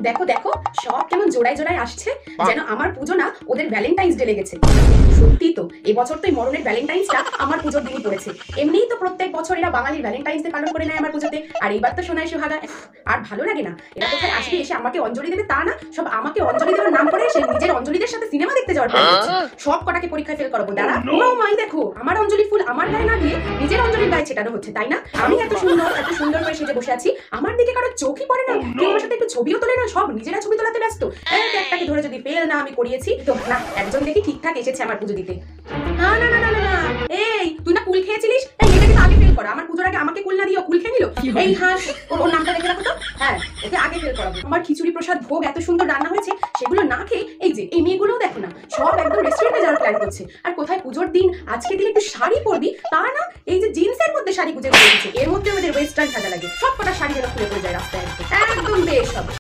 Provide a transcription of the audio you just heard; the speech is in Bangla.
দেখো দেখো, সব কেমন জোড়ায় জোড়ায় আসছে, যেন আমার পুজো না ওদের ভ্যালেন্টাইন্স ডে লেগেছে। সত্যি তো, এবছর তো এই মরণের ভ্যালেন্টাইন্সটা আমার পুজোর দিনই পড়েছে। এমনিই তো প্রত্যেক বছর এরা বাঙালির ভ্যালেন্টাইন্স ডে পালন করে নেয় আমার পুজোতে, আর এইবার তো সোনাই সুহাগা। আর ভালো লাগে না, এরা কোথায় আসবে এসে আমাকে অঞ্জলি দেবে তা না, সব আমাকে অঞ্জলি দেওয়ার নাম করে সে নিজের অঞ্জলিদের সাথে সিনেমা দেখতে যাওয়ার প্ল্যান করছে। সব কটাকে পরীক্ষায় ফেল করাবো দাঁড়া। ও মাই দেখো, আমার অঞ্জলি ফুল আমার গায়ে না দিয়ে নিজের অঞ্জলির গায়ে ছেটানো হচ্ছে, তাই না? আমি এত সুন্দর করে সেজে বসে আছি, আমার দিকে কারো চোখই পড়ে না, কেউ আমার সাথে একটু ছবিও তোলে না, সব নিজেরা ছবি তোলাতে ব্যস্ত। একটাকে ধরে যদি ফেল না আমি করিয়েছি তো না, একজন দেখি ঠিকঠাক এসেছে আমার পুজো দিতে। না না না না না, এই তুই না কুল খেয়েছিলিস, এই এটাকে তো আগে ফেল করা। আমার পুজোর আগে আমাকে কুল না দিয়ে কুল খেয়ে নিল। এই হাঁস, ওর নামটা দেখে রাখো তো। হ্যাঁ, ওকে আগে ফেল করাবো। আমার খিচুড়ি প্রসাদ ভোগ এত সুন্দর রান্না হয়েছে, সেগুলো না খেয়ে এই যে এই মেয়েগুলোও দেখো না, সব একদম রেস্টুরেন্টে যাওয়ার প্ল্যান করছে। আর কোথায় পুজোর দিন, আজকে দিন একটু শাড়ি পরবি তা না, এই যে জিন্সের মধ্যে শাড়ি গুজে পড়েছে, এর মধ্যে ওদের ওয়েস্টার্ন সাজা লাগে। সব কটা শাড়ি যেন খুলে পড়ে যায় রাস্তায়, একদম বেশ হবে।